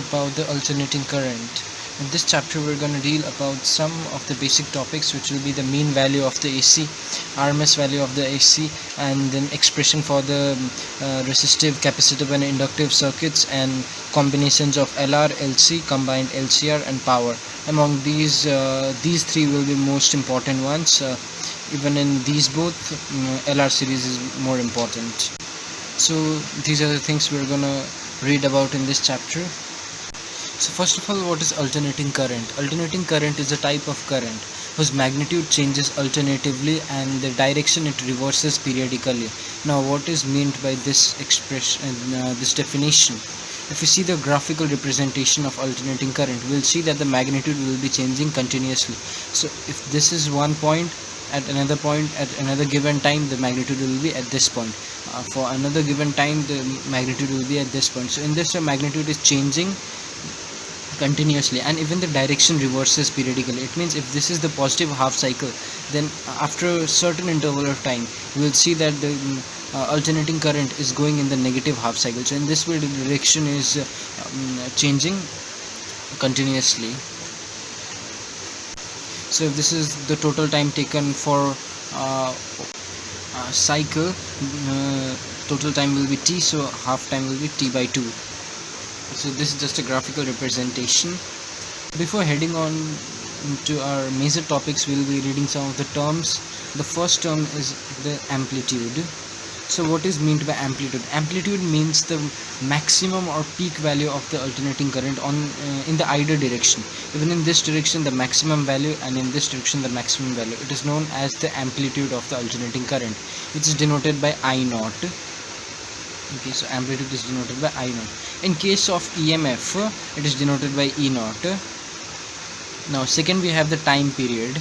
about the alternating current. In this chapter we're going to deal about some of the basic topics, which will be the mean value of the AC, RMS value of the AC, and then expression for the resistive, capacitive and inductive circuits, and combinations of LR, LC, combined LCR and power. Among these three will be most important ones. Even in these both, LR series is more important. So these are the things we're gonna read about in this chapter. So first of all, what is alternating current? Alternating current is a type of current whose magnitude changes alternatively and the direction it reverses periodically. Now what is meant by this expression, this definition? If we see the graphical representation of alternating current, we'll see that the magnitude will be changing continuously. So if this is one point, at another point, at another given time, the magnitude will be at this point. For another given time, the magnitude will be at this point. So in this, the magnitude is changing continuously, and even the direction reverses periodically. It means if this is the positive half cycle, then after a certain interval of time, you will see that the alternating current is going in the negative half cycle. So in this way, the direction is changing continuously. So if this is the total time taken for cycle, total time will be t, so half time will be t by 2. So this is just a graphical representation. Before heading on to our major topics, we will be reading some of the terms. The first term is the amplitude. So what is meant by amplitude? Amplitude means the maximum or peak value of the alternating current in the either direction. Even in this direction the maximum value, and in this direction the maximum value. It is known as the amplitude of the alternating current, which is denoted by I naught. Okay, so amplitude is denoted by I naught. In case of EMF, it is denoted by E naught. Now second, we have the time period.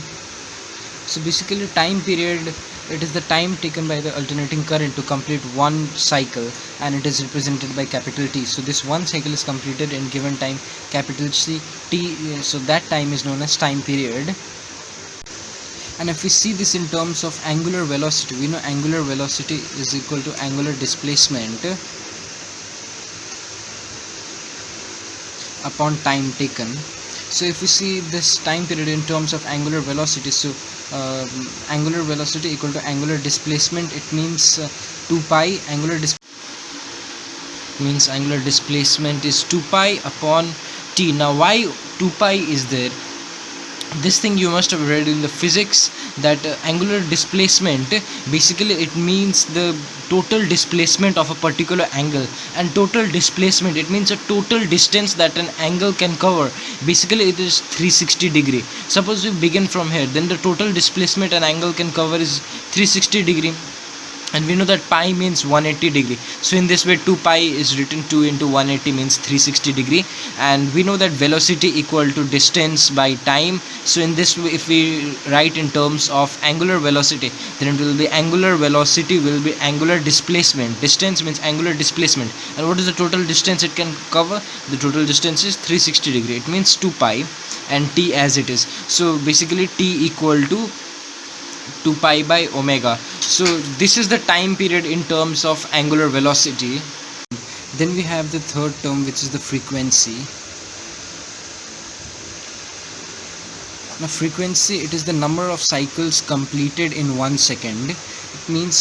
So basically, time period, it is the time taken by the alternating current to complete one cycle, and it is represented by capital T. So this one cycle is completed in given time, capital C T. So that time is known as time period. And if we see this in terms of angular velocity, we know angular velocity is equal to angular displacement upon time taken. So if we see this time period in terms of angular velocity, so angular velocity equal to angular displacement, it means 2 pi. Angular displacement is 2 pi upon t. Now why 2 pi is there? This thing you must have read in the physics, that angular displacement, basically it means the total displacement of a particular angle, and total displacement, it means a total distance that an angle can cover. Basically it is 360 degree. Suppose we begin from here, then the total displacement an angle can cover is 360 degree, and we know that pi means 180 degree. So in this way 2 pi is written, 2 into 180 means 360 degree, and we know that velocity equal to distance by time. So in this way, if we write in terms of angular velocity, then it will be angular velocity will be angular displacement. Distance means angular displacement, and what is the total distance it can cover? The total distance is 360 degree. It means 2 pi and t as it is. So basically t equal to 2 pi by omega. So this is the time period in terms of angular velocity. Then we have the third term, which is the frequency. Now frequency, it is the number of cycles completed in 1 second. It means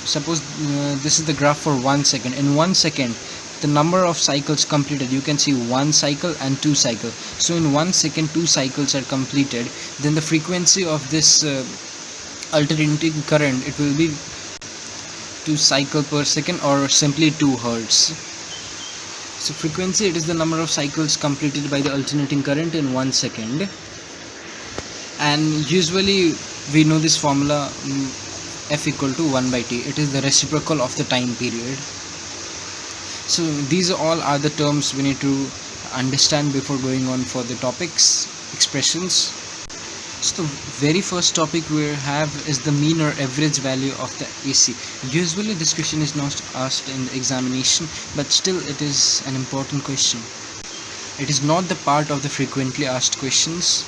suppose this is the graph for 1 second. In 1 second, the number of cycles completed, you can see 1 cycle and 2 cycles. So in 1 second 2 cycles are completed. Then the frequency of this alternating current, it will be 2 cycle per second, or simply 2 hertz. So frequency, it is the number of cycles completed by the alternating current in 1 second, and usually we know this formula, F equal to 1 by t. It is the reciprocal of the time period. So these all are the terms we need to understand before going on for the topics, expressions. So the very first topic we have is the mean or average value of the AC. Usually this question is not asked in the examination, but still it is an important question. It is not the part of the frequently asked questions.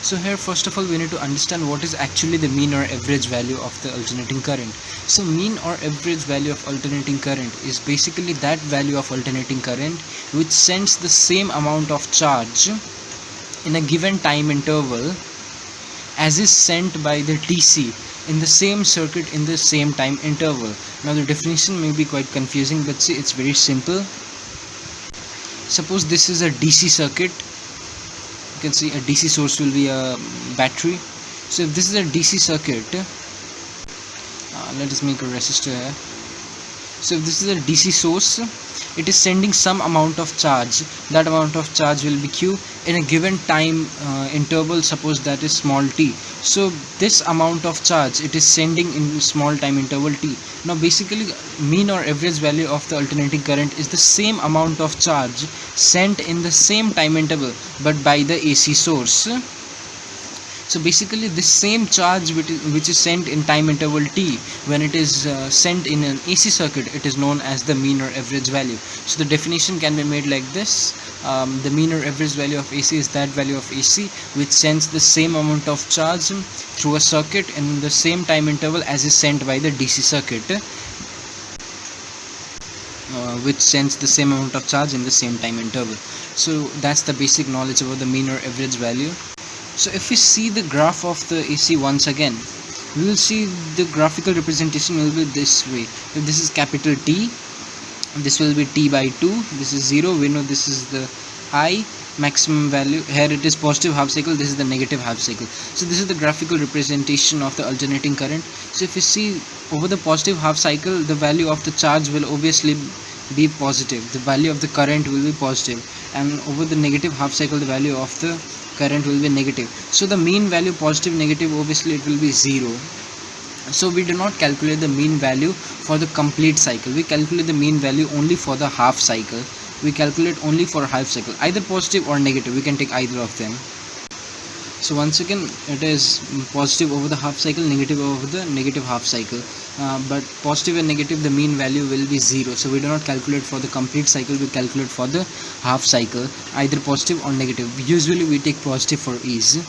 So here first of all we need to understand what is actually the mean or average value of the alternating current. So mean or average value of alternating current is basically that value of alternating current which sends the same amount of charge in a given time interval as is sent by the DC in the same circuit in the same time interval. Now the definition may be quite confusing, but see, it's very simple. Suppose this is a DC circuit. You can see a DC source will be a battery. So if this is a DC circuit, let us make a resistor here. So if this is a DC source, it is sending some amount of charge. That amount of charge will be Q in a given time interval, suppose that is small t. So this amount of charge it is sending in small time interval t. Now basically mean or average value of the alternating current is the same amount of charge sent in the same time interval but by the AC source. So basically this same charge which is sent in time interval t, when it is sent in an AC circuit, it is known as the mean or average value. So the definition can be made like this. The mean or average value of AC is that value of AC which sends the same amount of charge through a circuit in the same time interval as is sent by the DC circuit, which sends the same amount of charge in the same time interval. So that's the basic knowledge about the mean or average value. So if we see the graph of the AC once again, we will see the graphical representation will be this way. If this is capital T, this will be T by 2, this is 0, we know this is the I maximum value, here it is positive half cycle, this is the negative half cycle. So this is the graphical representation of the alternating current. So if you see over the positive half cycle, the value of the charge will obviously be positive, the value of the current will be positive, and over the negative half cycle the value of the current will be negative. So the mean value, positive, negative, obviously it will be 0. So we do not calculate the mean value for the complete cycle, we calculate the mean value only for the half cycle. We calculate only for half cycle, either positive or negative, we can take either of them. So once again it is positive over the half cycle, negative over the negative half cycle, but positive and negative the mean value will be 0. So we do not calculate for the complete cycle, we calculate for the half cycle, either positive or negative. Usually we take positive for ease.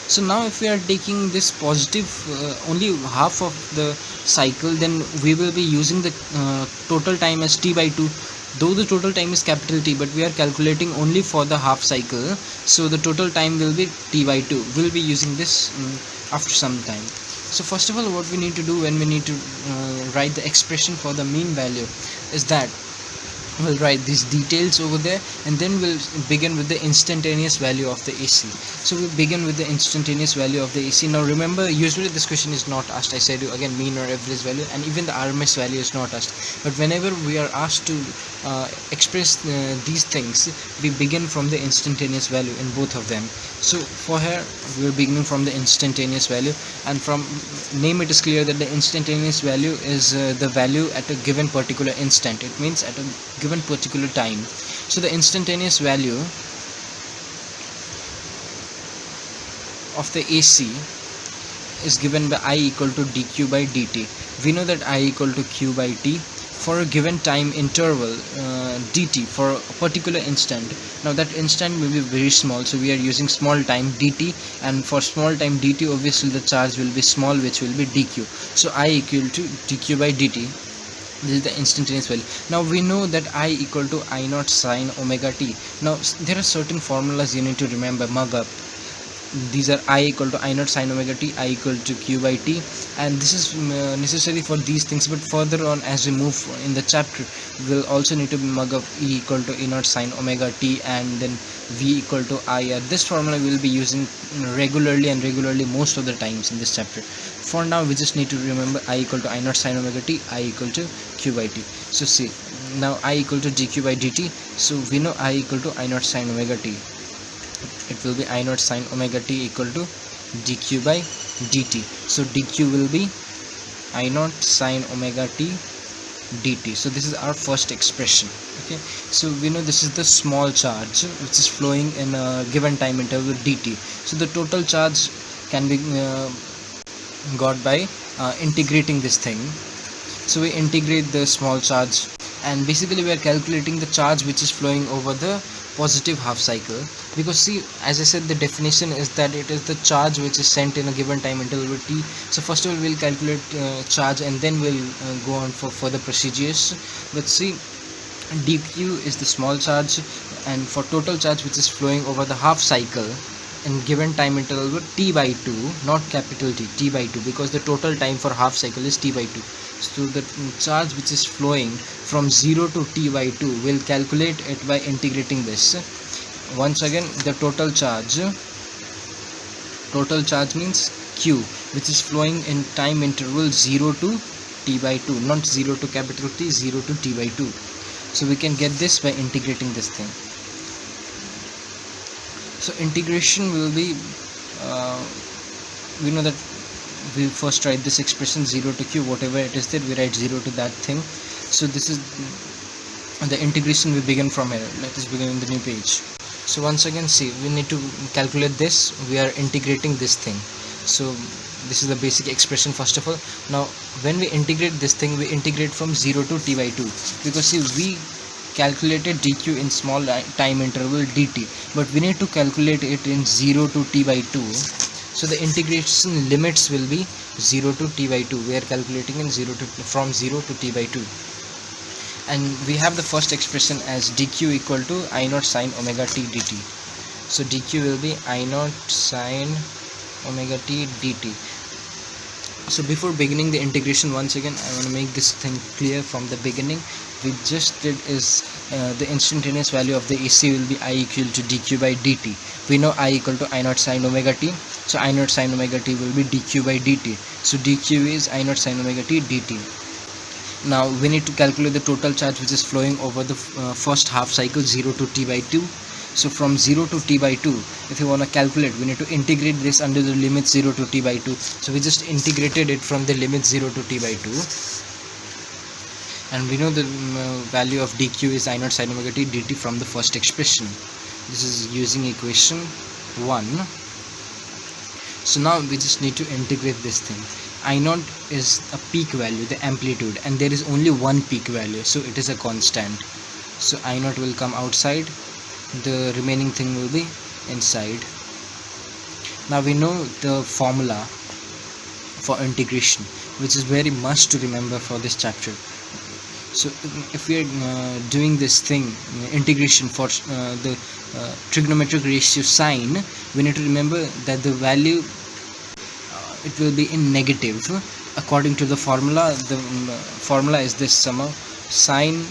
So now if we are taking this positive only half of the cycle, then we will be using the total time as T by 2. Though the total time is capital T, but we are calculating only for the half cycle, so the total time will be T by 2. We will be using this after some time. So first of all, what we need to do when we need to write the expression for the mean value is that we'll write these details over there, and then we'll begin with the instantaneous value of the AC. So we begin with the instantaneous value of the AC. Now remember, usually this question is not asked. I said you again, mean or average value, and even the RMS value is not asked. But whenever we are asked to express these things, we begin from the instantaneous value in both of them. So for here we are beginning from the instantaneous value, and from name it is clear that the instantaneous value is the value at a given particular instant. It means at a given particular time. So the instantaneous value of the AC is given by I equal to dq by dt. We know that I equal to q by t for a given time interval, dt for a particular instant. Now that instant will be very small, so we are using small time dt, and for small time dt obviously the charge will be small, which will be dq. So I equal to dq by dt. This is the instantaneous value. Now we know that I equal to I naught sine omega t. Now there are certain formulas you need to remember, mug up. These are I equal to I naught sine omega t, I equal to q by t, and this is necessary for these things. But further on as we move in the chapter, we'll also need to mug up E equal to E naught sine omega t, and then V equal to I. This formula we will be using regularly most of the times in this chapter. For now we just need to remember I equal to I naught sine omega t, I equal to q by t. So see, now I equal to dq by dt, so we know I equal to I naught sine omega t. It will be I naught sine omega t equal to dq by dt. So dq will be I naught sine omega t dt. So this is our first expression. Okay, so we know this is the small charge which is flowing in a given time interval dt. So the total charge can be got by integrating this thing. So we integrate the small charge and basically we are calculating the charge which is flowing over the positive half cycle, because see, as I said, the definition is that it is the charge which is sent in a given time interval t. So first of all we'll calculate charge, and then we'll go on for further procedures. But see, dq is the small charge, and for total charge which is flowing over the half cycle in given time interval with t by 2, not capital T by 2, because the total time for half cycle is t by 2. So the charge which is flowing from 0 to t by 2, we'll calculate it by integrating this. Once again, the total charge means q, which is flowing in time interval 0 to t by 2, not 0 to capital T, 0 to t by 2. So we can get this by integrating this thing. So integration will be, we know that we first write this expression 0 to q, whatever it is there, we write 0 to that thing. So this is the integration. We begin from here. Let us begin in the new page. So once again, see, we need to calculate this. We are integrating this thing. So this is the basic expression first of all. Now when we integrate this thing, we integrate from 0 to t by 2, because see, we calculated dq in small time interval dt, but we need to calculate it in 0 to t by 2. So the integration limits will be 0 to t by 2. We are calculating in from 0 to t by 2, and we have the first expression as dq equal to I naught sine omega t dt. So dq will be I naught sine omega t dt. So before beginning the integration, once again I want to make this thing clear from the beginning. We just did is the instantaneous value of the AC will be I equal to dq by dt. We know I equal to I naught sine omega t, so I naught sine omega t will be dq by dt. So dq is I naught sine omega t dt. Now we need to calculate the total charge which is flowing over the first half cycle 0 to t by 2. So from 0 to t by 2, if you want to calculate, we need to integrate this under the limit 0 to t by 2. So we just integrated it from the limit 0 to t by 2, and we know the value of dq is I naught sine omega t dt from the first expression. This is using equation 1. So now we just need to integrate this thing. I naught is a peak value, the amplitude, and there is only one peak value, so it is a constant. So I naught will come outside, the remaining thing will be inside. Now we know the formula for integration, which is very much to remember for this chapter. So if we are doing this thing, integration for the trigonometric ratio sine, we need to remember that the value it will be in negative. According to the formula, the formula is this somehow: sine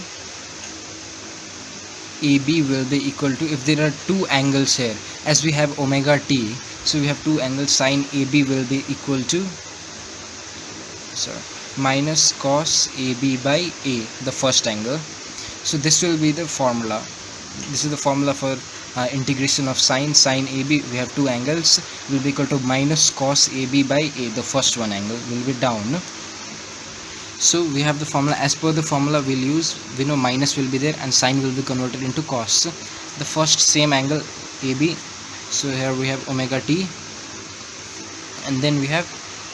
AB will be equal to, if there are two angles here, as we have omega t, so we have two angles, sine AB will be equal to minus cos AB by A, the first angle. So this will be the formula. This is the formula for integration of sine AB. We have two angles, will be equal to minus cos AB by A, the first one angle will be down. So we have the formula. As per the formula we'll use, we know minus will be there and sine will be converted into cos, the first same angle AB. So here we have omega t, and then we have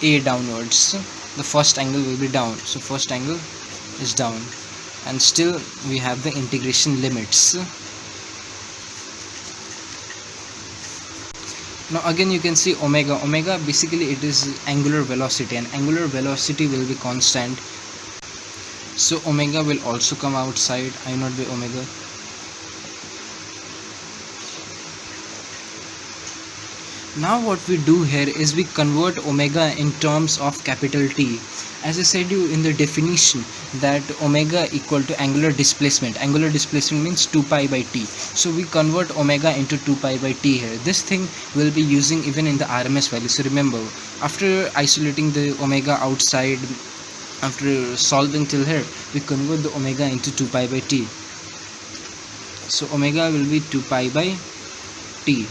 A downwards. The first angle will be down, so first angle is down, and still we have the integration limits. Now again you can see omega basically it is angular velocity, and angular velocity will be constant, so omega will also come outside, I naught by omega. Now what we do here is we convert omega in terms of capital T. As I said you in the definition that omega equal to angular displacement. Angular displacement means 2 pi by t. So we convert omega into 2 pi by t here. This thing will be using even in the RMS value. So remember, after isolating the omega outside, after solving till here, we convert the omega into 2 pi by t. So omega will be 2 pi by t.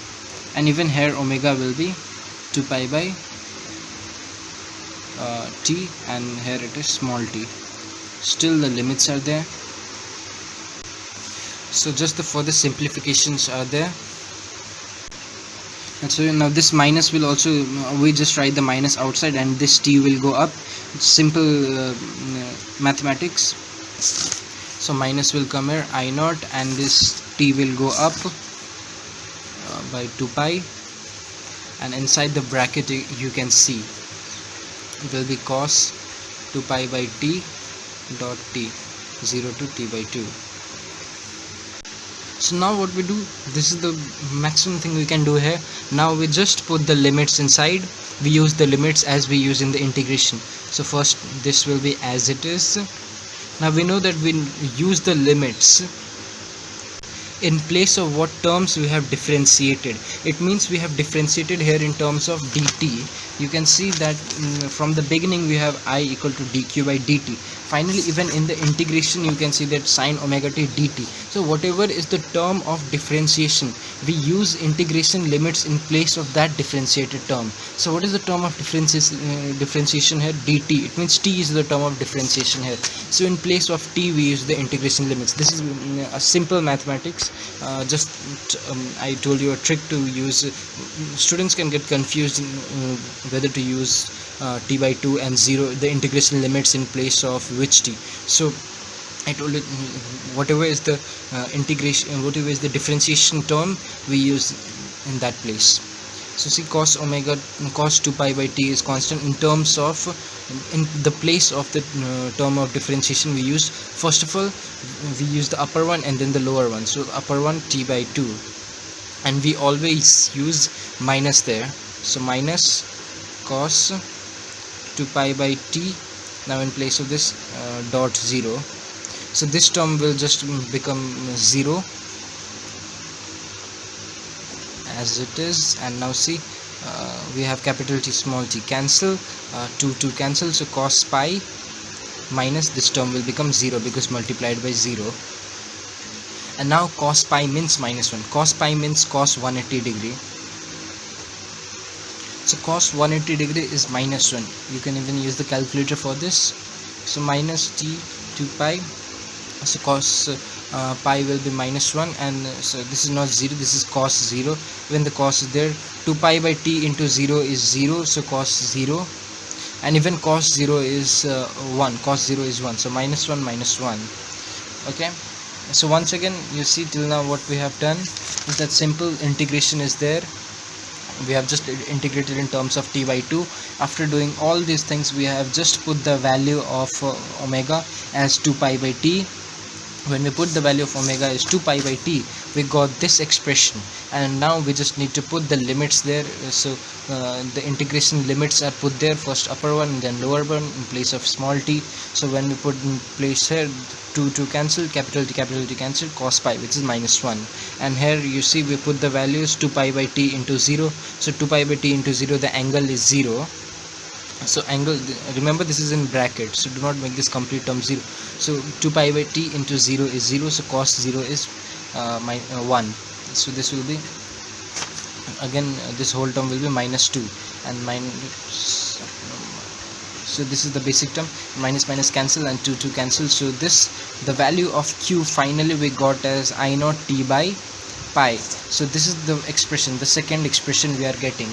And even here omega will be 2 pi by t, and here it is small t. Still the limits are there, so just the further simplifications are there. And so now this minus will also, we just write the minus outside and this t will go up. It's simple mathematics. So minus will come here, I naught, and this t will go up by 2 pi, and inside the bracket you can see it will be cos 2 pi by t dot t 0 to t by 2. So now what we do, this is the maximum thing we can do here. Now we just put the limits inside. We use the limits as we use in the integration. So first this will be as it is. Now we know that we use the limits in place of what terms we have differentiated. It means we have differentiated here in terms of dt. You can see that from the beginning we have I equal to dq by dt. Finally, even in the integration, you can see that sine omega t dt. So whatever is the term of differentiation, we use integration limits in place of that differentiated term. So what is the term of differentiation here? Dt. It means t is the term of differentiation here. So in place of t, we use the integration limits. This is a simple mathematics. I told you a trick to use. Students can get confused whether to use t by 2 and 0, the integration limits in place of which t. So I told you whatever is the integration, whatever is the differentiation term, we use in that place. So see, cos 2 pi by t is constant in terms of, in the place of the term of differentiation we use. First of all, we use the upper one and then the lower one. So upper one t by 2, and we always use minus there. So minus cos 2 pi by t, now in place of this dot 0. So this term will just become 0 as it is. And now see, we have capital T small t, cancel, 2 cancel, so cos pi minus this term will become 0 because multiplied by 0. And now cos pi means minus 1. Cos pi means cos 180 degree. So cos 180 degree is minus 1. You can even use the calculator for this. So minus t 2 pi. So cos pi will be minus 1, and so this is not 0, this is cos 0. When the cos is there, 2 pi by t into 0 is 0, so cos 0. And even cos 0 is 1. Cos 0 is 1. So minus 1 minus 1. Okay. So once again, you see till now what we have done is that simple integration is there. We have just integrated in terms of t by 2. After doing all these things, we have just put the value of omega as 2 pi by t. When we put the value of omega as 2 pi by t, we got this expression, and now we just need to put the limits there. So the integration limits are put there, first upper one and then lower one in place of small t. So when we put in place here, 2 cancel, capital T cancel, cos pi, which is minus 1. And here you see we put the values 2 pi by t into 0. So 2 pi by t into 0, the angle is 0. So angle, remember this is in bracket, so do not make this complete term 0. So 2 pi by t into 0 is 0, so cos 0 is 1. So this will be, again this whole term will be minus 2, and minus, so this is the basic term, minus minus cancel and 2 cancel. So this, the value of q finally we got as I naught t by pi. So this is the expression, the second expression we are getting.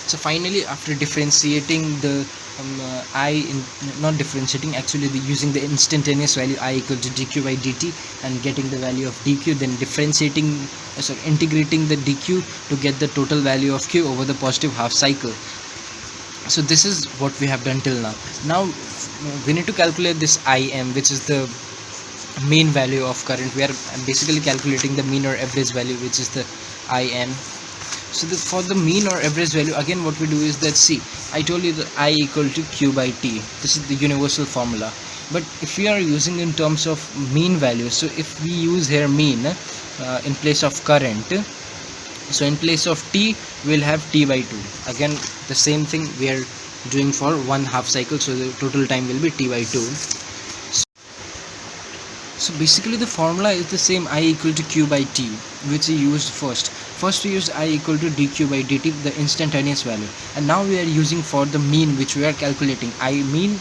So finally, after differentiating the actually using the instantaneous value I equal to dq by dt and getting the value of dq, then integrating the dq to get the total value of q over the positive half cycle. So this is what we have done till now. Now we need to calculate this Im, which is the mean value of current. We are basically calculating the mean or average value, which is the Im. So for the mean or average value, again what we do is that, see, I told you that I equal to q by t. This is the universal formula. But if we are using in terms of mean value, so if we use here mean in place of current, so in place of t we'll have t by 2. Again the same thing we are doing for one half cycle, so the total time will be t by 2. So basically the formula is the same, I equal to q by t, which we used first. First we used I equal to dq by dt, the instantaneous value, and now we are using for the mean, which we are calculating. Im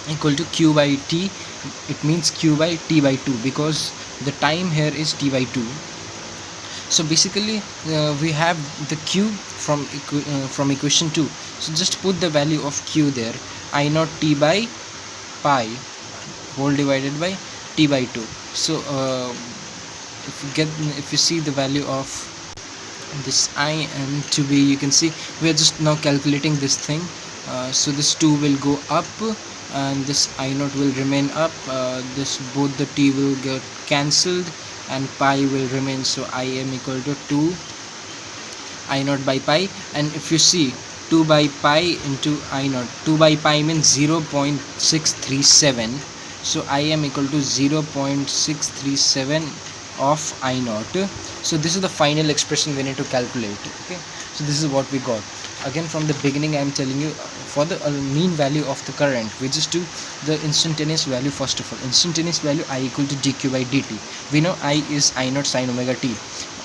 equal to q by t. It means q by t by 2 because the time here is t by 2. So basically we have the q from equation 2. So just put the value of q there, I naught t by pi whole divided by T by 2. So if you see the value of this Im to be, you can see we are just now calculating this thing. So this 2 will go up and this I0 will remain up. This both the T will get cancelled and pi will remain. So Im equal to 2 I0 by pi. And if you see 2 by pi into I0, 2 by pi means 0.637. so Im equal to 0.637 of I0. So this is the final expression we need to calculate. Okay, so this is what we got. Again, from the beginning I am telling you, for the mean value of the current, we just do the instantaneous value first of all. Instantaneous value I equal to dq by dt. We know I is I0 sin omega t,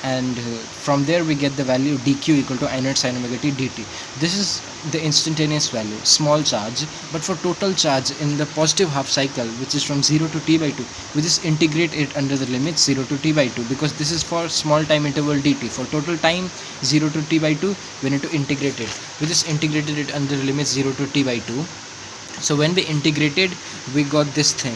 and from there we get the value dq equal to I0 sin omega t dt. This is the instantaneous value, small charge. But for total charge in the positive half cycle, which is from 0 to t by 2, we just integrate it under the limit 0 to t by 2, because this is for small time interval dt. For total time 0 to t by 2, we need to integrate it. We just integrated it under the limit 0 to t by 2. So when we integrated, we got this thing.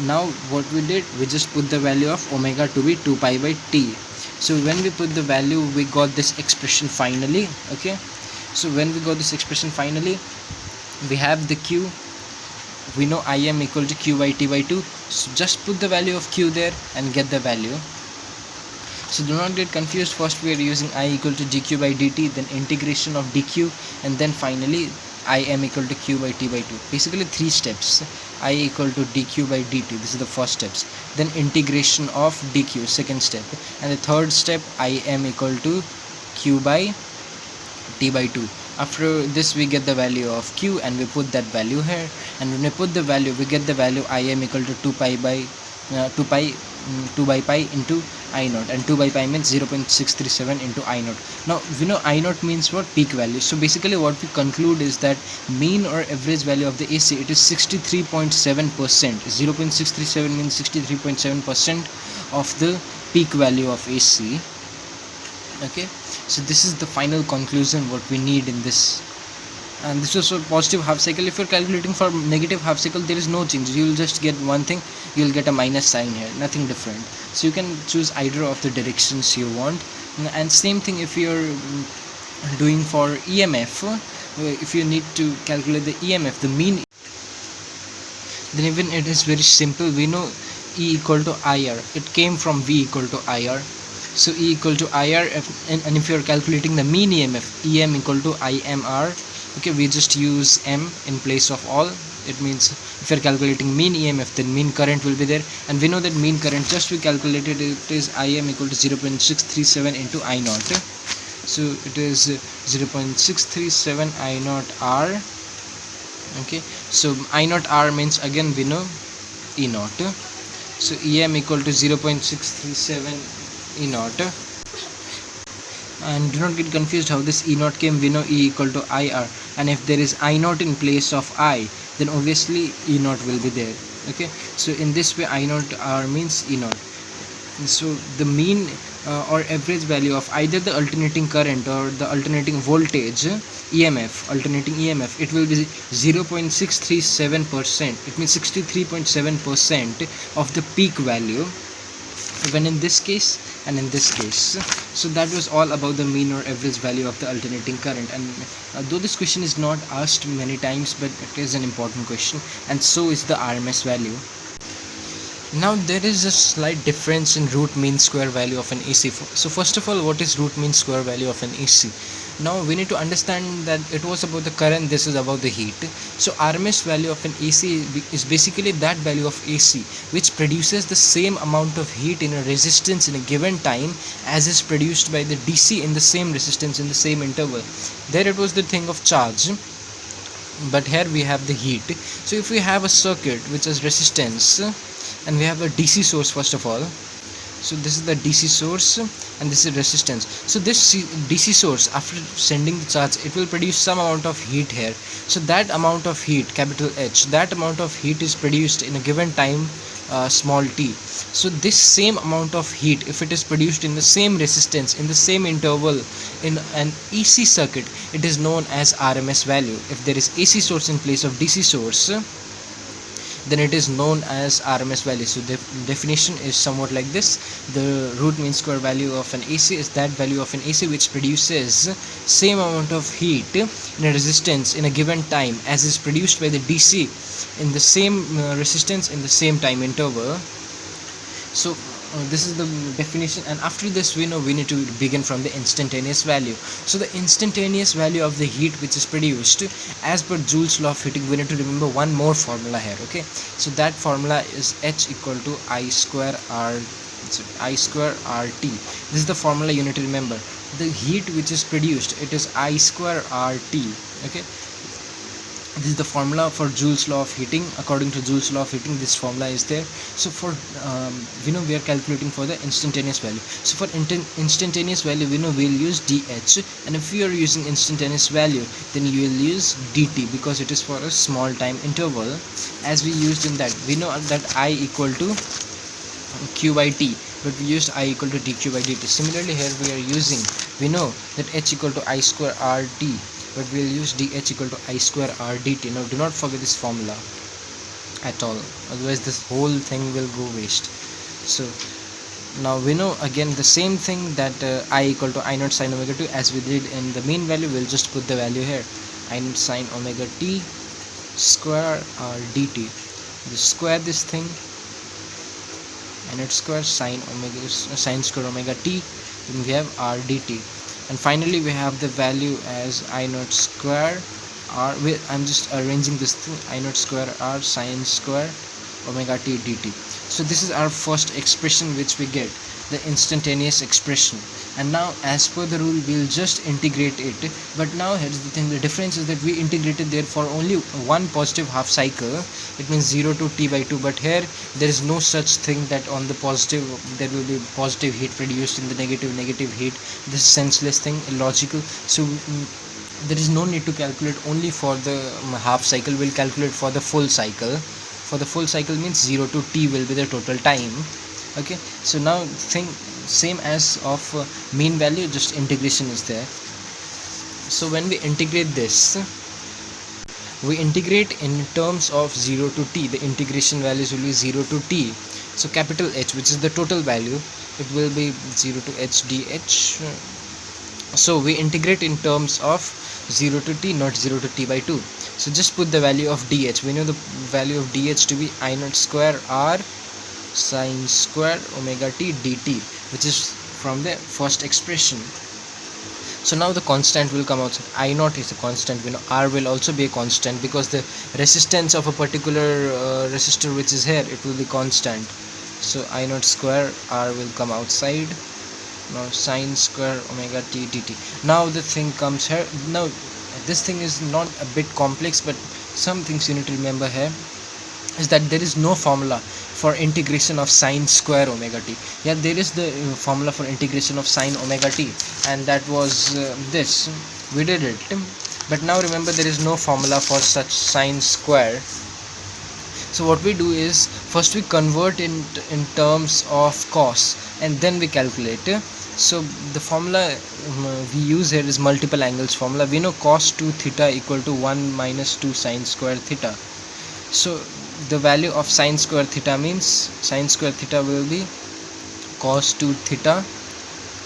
Now what we did, we just put the value of omega to be 2 pi by t. So when we put the value, we got this expression finally. Okay, so when we got this expression finally, we have the q. We know Im equal to q by t by 2. So just put the value of q there and get the value. So do not get confused. First we are using I equal to dq by dt, then integration of dq, and then finally Im equal to q by t by 2. Basically 3 steps. I equal to dq by dt, this is the first steps. Then integration of dq, second step. And the third step, Im equal to q by t by 2. After this we get the value of q and we put that value here, and when we put the value, we get the value Im equal to 2 by pi into I0, and 2 by pi means 0.637 into I0. Now we know I0 means what? Peak value. So basically what we conclude is that mean or average value of the AC, it is 63.7%. 0.637 means 63.7% of the peak value of AC. Okay, so this is the final conclusion what we need in this. And this was for positive half cycle. If you're calculating for negative half cycle, there is no change. You will just get one thing, you will get a minus sign here, nothing different. So you can choose either of the directions you want. And same thing if you're doing for EMF, if you need to calculate the EMF, the mean, then even it is very simple. We know E equal to IR, it came from V equal to IR. So E equal to IR, and if you're calculating the mean EMF, EM equal to IMR. Okay, we just use M in place of all. It means if you're calculating mean EMF, then mean current will be there. And we know that mean current, just we calculated, it is Im equal to 0.637 into I0. So it is 0.637 I0 R. Okay, so I0 R means, again we know E0. So Em equal to 0.637 E0. And do not get confused how this E0 came. We know E equal to IR, and if there is I0 in place of I, then obviously E0 will be there. Okay, so in this way I0 R means E0. So the mean or average value of either the alternating current or the alternating voltage, EMF, alternating EMF, it will be 0.637%. It means 63.7% of the peak value, even in this case and in this case. So that was all about the mean or average value of the alternating current. And though this question is not asked many times, but it is an important question, and so is the RMS value. Now there is a slight difference in root mean square value of an AC. So first of all, what is root mean square value of an AC? Now we need to understand that it was about the current, this is about the heat. So RMS value of an AC is basically that value of AC which produces the same amount of heat in a resistance in a given time as is produced by the DC in the same resistance in the same interval. There it was the thing of charge, but here we have the heat. So if we have a circuit which has resistance, and we have a DC source first of all. So this is the DC source and this is resistance. So this DC source, after sending the charge, it will produce some amount of heat here. So that amount of heat, capital H, that amount of heat is produced in a given time, small t. So this same amount of heat, if it is produced in the same resistance, in the same interval, in an AC circuit, it is known as RMS value. If there is AC source in place of DC source, then it is known as RMS value. So the definition is somewhat like this: the root mean square value of an AC is that value of an AC which produces same amount of heat in a resistance in a given time as is produced by the DC in the same resistance in the same time interval. So this is the definition, and after this we know we need to begin from the instantaneous value. So the instantaneous value of the heat which is produced as per Joule's law of heating, we need to remember one more formula here. Okay, so that formula is H equal to I square RT. This is the formula you need to remember. The heat which is produced, it is I square RT. Okay, this is the formula for Joule's law of heating. According to Joule's law of heating, this formula is there. So for we know we are calculating for the instantaneous value. So for instantaneous value, we know we'll use dH, and if you are using instantaneous value, then you will use dt, because it is for a small time interval. As we used in that, we know that I equal to q by t, but we used I equal to dq by dt. Similarly here we know that H equal to I square RT, but we'll use dH equal to I square R dt. Now do not forget this formula at all, otherwise this whole thing will go waste. So now we know again the same thing, that I equal to I naught sine omega t, as we did in the mean value. We'll just put the value here, I naught sine omega t square R dt. Just square this thing, I naught square sine square omega t, then we have R dt. And finally we have the value as I naught square R. I'm just arranging this thing, I naught square R sine square omega t dt. So this is our first expression which we get, the instantaneous expression. And now as per the rule we'll just integrate it. But now here's the thing, the difference is that we integrated there for only one positive half cycle, it means 0 to t by 2. But here there is no such thing that on the positive there will be positive heat produced, in the negative heat. This is senseless thing, illogical. So there is no need to calculate only for the half cycle, we'll calculate for the full cycle. For the full cycle means 0 to t will be the total time. Okay, so now think same as of mean value, just integration is there. So when we integrate this, we integrate in terms of 0 to t. The integration values will be 0 to t. So capital H, which is the total value, it will be 0 to h dh. So we integrate in terms of 0 to t, not 0 to t by 2. So just put the value of dH. We know the value of dH to be I naught square R sine square omega t dt, which is from the first expression. So now the constant will come out. I naught is a constant. We know R will also be a constant, because the resistance of a particular resistor which is here, it will be constant. So I naught square R will come outside. Now sine square omega t dt. Now the thing comes here. Now this thing is not a bit complex, but some things you need to remember here is that there is no formula for integration of sine square omega t. Yeah, there is the formula for integration of sine omega t, and that was this. We did it, but now remember there is no formula for such sine square. So what we do is, first we convert in terms of cos, and then we calculate. So the formula we use here is multiple angles formula. We know cos 2 theta equal to 1 minus 2 sine square theta. So the value of sine square theta means sine square theta will be cos 2 theta,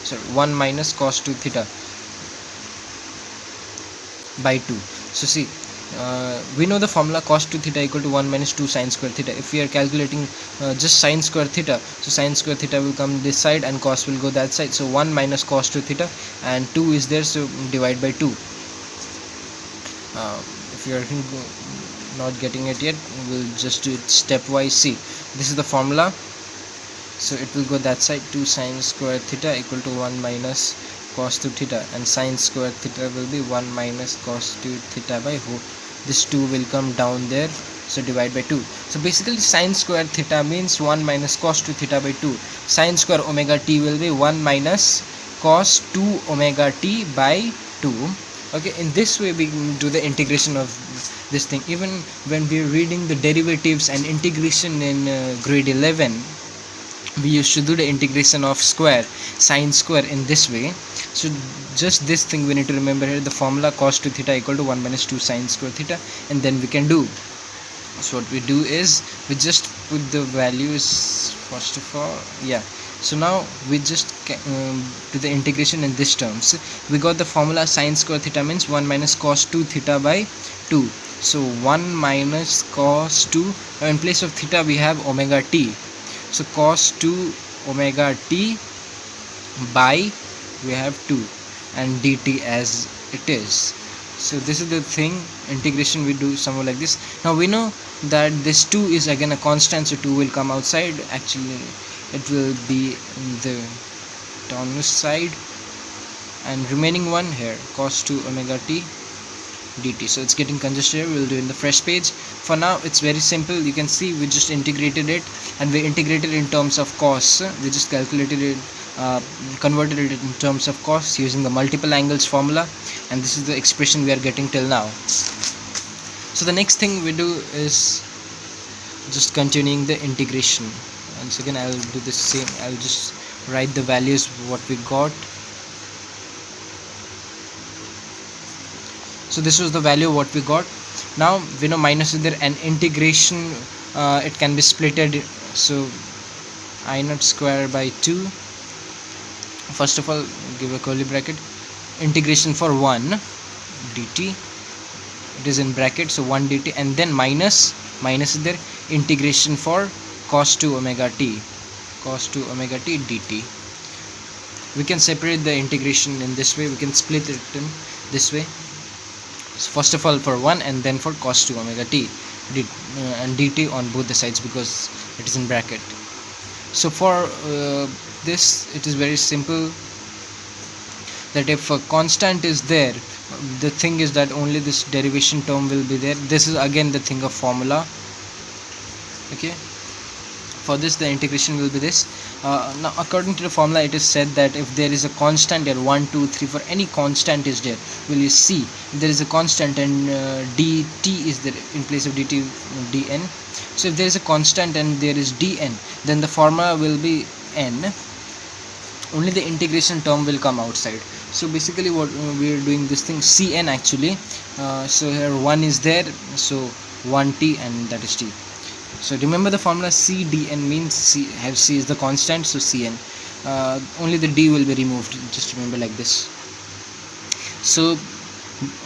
sorry, 1 minus cos 2 theta by 2. So see, we know the formula cos 2 theta equal to 1 minus 2 sine square theta. If we are calculating just sine square theta, so sine square theta will come this side and cos will go that side. So 1 minus cos 2 theta, and 2 is there, so divide by 2. If you are not getting it yet, we'll just do it stepwise. See, this is the formula, so it will go that side. 2 sine square theta equal to 1 minus cos 2 theta, and sine square theta will be 1 minus cos 2 theta by whole. This 2 will come down there, so divide by 2. So basically sine square theta means 1 minus cos 2 theta by 2. Sine square omega t will be 1 minus cos 2 omega t by 2. Okay, in this way we do the integration of this thing. Even when we are reading the derivatives and integration in grade 11, we used to do the integration of square, sine square, in this way. So just this thing we need to remember here, the formula cos 2 theta equal to 1 minus 2 sine square theta, and then we can do. So what we do is we just put the values first of all. Yeah, so now we just do the integration in this terms. We got the formula sin square theta means 1 minus cos 2 theta by 2. So 1 minus cos 2, in place of theta we have omega t, so cos 2 omega t by we have 2 and dt as it is. So this is the thing, integration we do somewhere like this. Now we know that this 2 is again a constant, so 2 will come outside. Actually it will be in the downward side, and remaining one here cos 2 omega t dt. So it's getting congested here. We'll do in the fresh page. For now it's very simple. You can see we just integrated it, and we integrated in terms of cos. We just calculated it, converted it in terms of cos using the multiple angles formula, and this is the expression we are getting till now. So the next thing we do is just continuing the integration. Once again I'll do the same. I'll just write the values what we got. So this was the value what we got. Now we know minus is there, and integration it can be splitted. So I naught square by 2. First of all give a curly bracket, integration for 1 dt, it is in bracket, so 1 dt, and then minus is there, integration for cos 2 omega t dt. We can separate the integration in this way. We can split it in this way. So first of all for 1 and then for cos 2 omega t and dt on both the sides because it is in bracket. So for this it is very simple, that if a constant is there, the thing is that only this derivation term will be there. This is again the thing of formula. Okay, for this the integration will be this. Now according to the formula it is said that if there is a constant here, 1 2 3, for any constant is there, will you see if there is a constant and dt is there in place of dt dn. So if there is a constant and there is dn, then the formula will be n, only the integration term will come outside. So basically what we are doing this thing cn actually. So here 1 is there, so 1t and that is t. So remember the formula c dn means c is the constant, so cn, only the d will be removed, just remember like this. So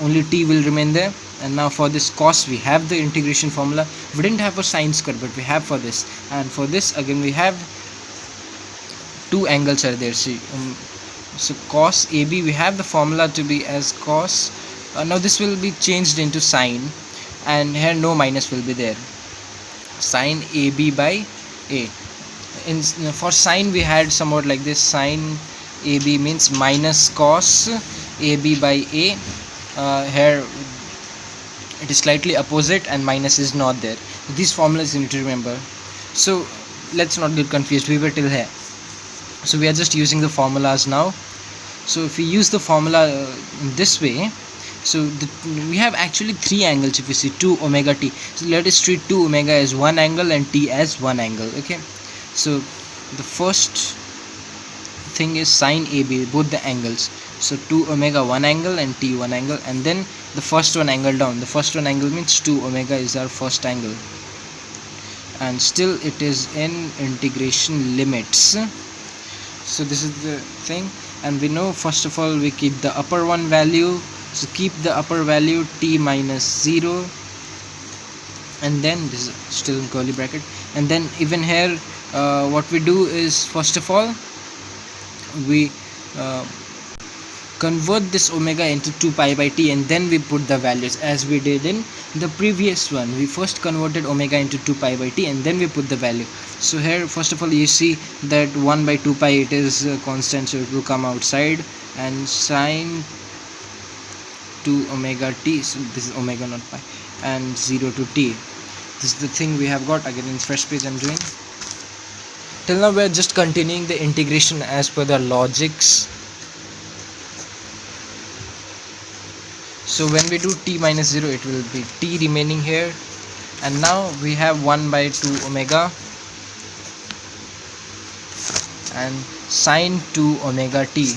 only t will remain there. And now for this cos we have the integration formula. We didn't have for sin square, but we have for this, and for this again we have two angles are there. See, so cos AB we have the formula to be as cos. Now this will be changed into sine, and here no minus will be there. Sine AB by A. For sine we had somewhat like this. Sine AB means minus cos AB by A. Here it is slightly opposite and minus is not there. These formulas you need to remember. So let's not get confused. We were till here. So we are just using the formulas now. So if we use the formula in this way, so we have actually three angles. If you see 2 omega t, so let us treat 2 omega as one angle and t as one angle. Okay, so the first thing is sine AB, both the angles. So 2 omega one angle and t one angle, and then the first one angle down. The first one angle means 2 omega is our first angle, and still it is in integration limits. So this is the thing, and we know first of all we keep the upper one value. So keep the upper value t minus 0, and then this is still in curly bracket, and then even here what we do is first of all we convert this omega into 2 pi by t, and then we put the values as we did in the previous one. We first converted omega into 2 pi by t and then we put the value. So here first of all you see that 1 by 2 pi it is constant, so it will come outside, and sine 2 omega t, so this is omega not pi, and 0 to t. This is the thing we have got. Again in first page I'm doing. Till now we are just continuing the integration as per the logics. So when we do t minus 0, it will be t remaining here, and now we have 1 by 2 omega and sine 2 omega t.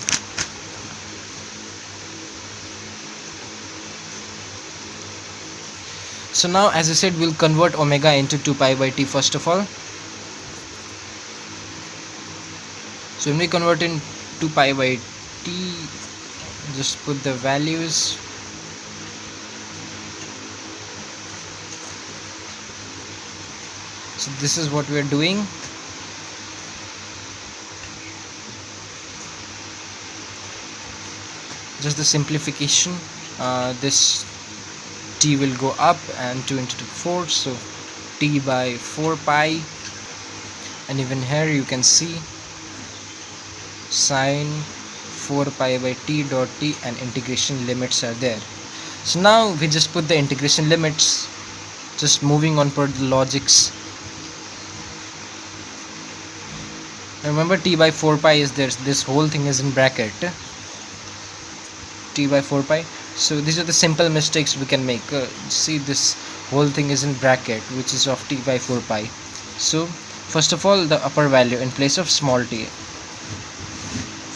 So now, as I said, we'll convert omega into 2 pi by t first of all. So when we convert in 2 pi by t, just put the values. So this is what we are doing. Just the simplification. This t will go up and 2 into 4, so t by 4 pi, and even here you can see sine 4 pi by t dot t, and integration limits are there. So now we just put the integration limits, just moving on per the logics. Remember, t by 4 pi is there, this whole thing is in bracket, t by 4 pi. So these are the simple mistakes we can make. See, this whole thing is in bracket, which is of t by 4 pi. So first of all, the upper value in place of small t,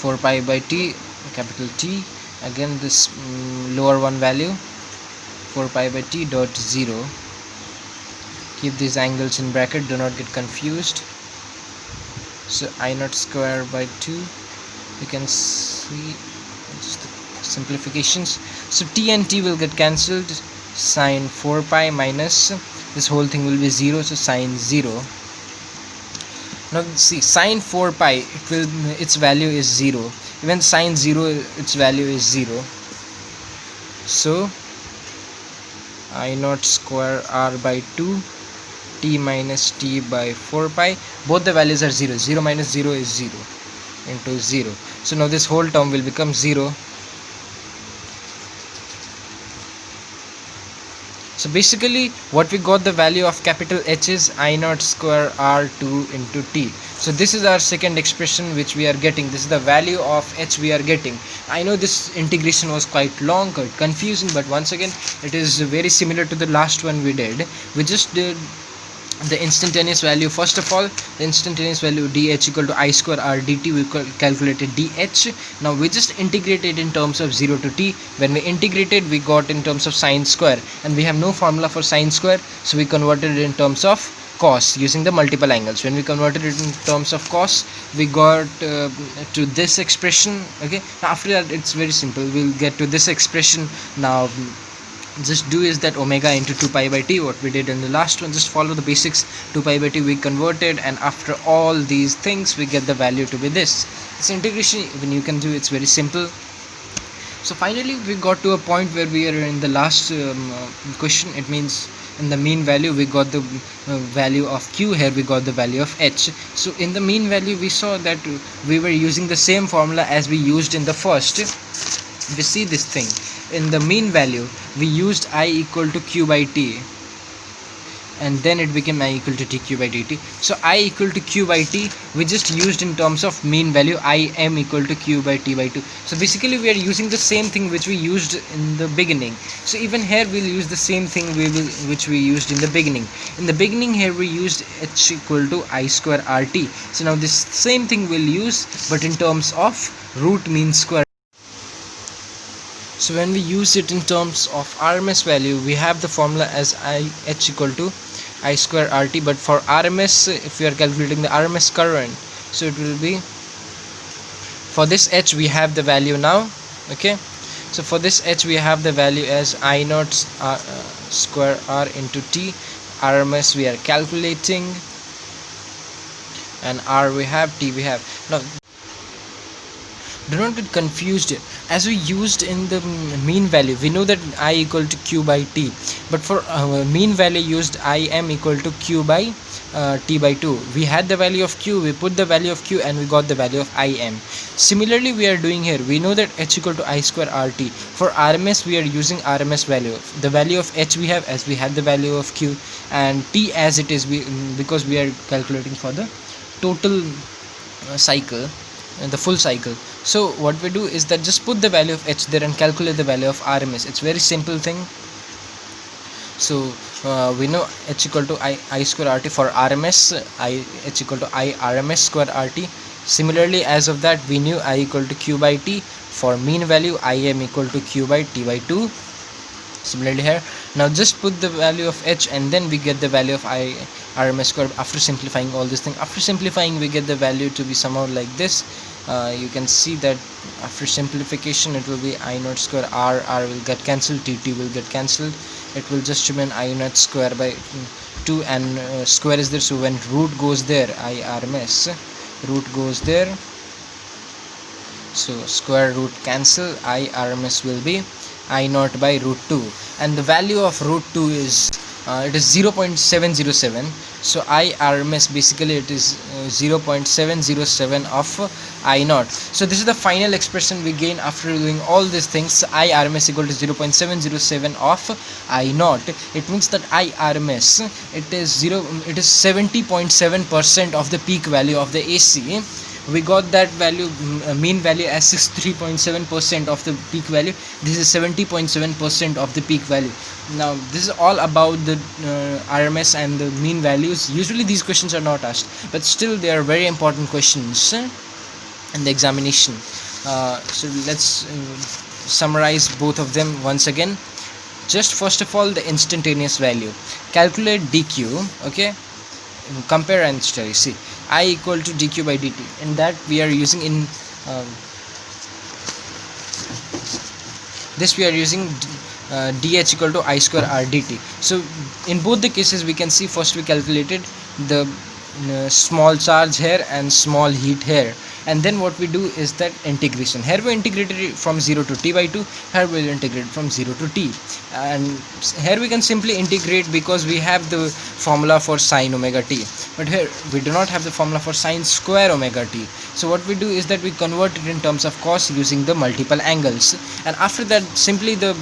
4 pi by t, capital T. Again this lower one value, 4 pi by t dot 0. Keep these angles in bracket, do not get confused. So I naught square by 2, you can see just the simplifications. So t and t will get cancelled, sine 4 pi minus this whole thing will be 0, so sine 0. Now see, sine 4 pi, its value is 0, even sine 0, its value is 0. So I naught square r by 2, t minus t by 4 pi, both the values are 0, 0 minus 0 is 0 into 0. So now this whole term will become 0. So basically what we got, the value of capital H is I naught square r2 into t. So this is our second expression which we are getting. This is the value of H we are getting. I know this integration was quite long, quite confusing, but once again it is very similar to the last one we did. We just did the instantaneous value. First of all, the instantaneous value dh equal to I square r dt, we calculated dh. Now we just integrated in terms of 0 to t. When we integrated, we got in terms of sine square, and we have no formula for sine square, so we converted it in terms of cos using the multiple angles. When we converted it in terms of cos, we got to this expression. Okay, after that it's very simple, we'll get to this expression. Now just do is that omega into 2 pi by t, what we did in the last one. Just follow the basics. 2 pi by t we converted, and after all these things we get the value to be this. This integration, even you can do, it's very simple. So finally we got to a point where we are in the last question. It means in the mean value we got the value of q, here we got the value of h. So in the mean value we saw that we were using the same formula as we used in the first. We see this thing, in the mean value we used I equal to q by t, and then it became I equal to tq by dt. So I equal to q by t we just used in terms of mean value I m equal to q by t by 2. So basically we are using the same thing which we used in the beginning. So even here we'll use the same thing which we used in the beginning. In the beginning here we used h equal to I square rt. So now this same thing we'll use, but in terms of root mean square. So when we use it in terms of RMS value, we have the formula as h equal to I square RT, but for RMS, if we are calculating the RMS current, so it will be, for this h we have the value now. Okay, so for this h we have the value as I naught square r into t. RMS we are calculating, and r we have, t we have. Now do not get confused. As we used in the mean value, we know that I equal to q by t, but for mean value used I m equal to q by t by 2. We had the value of q, we put the value of q, and we got the value of I m. Similarly we are doing here. We know that h equal to I square rt. For RMS we are using RMS value. The value of h we have as we had the value of q, and t as it is, because we are calculating for the total cycle and the full cycle. So what we do is that just put the value of h there and calculate the value of RMS. It's very simple thing. So we know h equal to I square rt for RMS, h equal to I RMS square rt. Similarly, as of that, we knew I equal to q by t. For mean value, I m equal to q by t by 2. Similarly here, now just put the value of h and then we get the value of I RMS square after simplifying all this thing. After simplifying we get the value to be somehow like this. You can see that after simplification it will be I naught square r will get cancelled, tt will get cancelled, it will just remain I naught square by 2, and square is there, so when root goes there, I RMS root goes there, so square root cancel, I RMS will be I naught by root 2, and the value of root 2 is it is 0.707, so I RMS basically it is 0.707 of I naught. So this is the final expression we gain after doing all these things. I RMS equal to 0.707 of I naught. It means that I RMS it is 70.7% of the peak value of the AC. We got that value, mean value, as 63.7% of the peak value. This is 70.7% of the peak value. Now this is all about the RMS and the mean values. Usually these questions are not asked, but still they are very important questions in the examination. So let's summarize both of them once again. Just first of all, the instantaneous value. Calculate dq, okay, compare and study. See, I equal to dq by dt, and that we are using in this we are using dh equal to I square r dt. So in both the cases we can see, first we calculated the small charge here and small heat here, and then what we do is that integration. Here we integrated it from 0 to t by 2, here we will integrate from 0 to t, and here we can simply integrate because we have the formula for sine omega t, but here we do not have the formula for sine square omega t. So what we do is that we convert it in terms of cos using the multiple angles, and after that simply the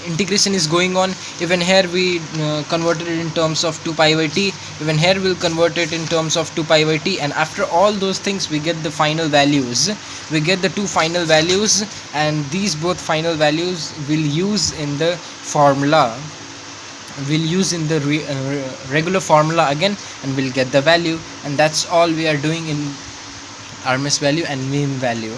integration is going on. Even here we converted it in terms of 2 pi by t, even here we'll convert it in terms of 2 pi by t, and after all those things we get the final values. We get the two final values, and these both final values we'll use in the formula, we'll use in the regular formula again, and we'll get the value. And that's all we are doing in RMS value and mean value.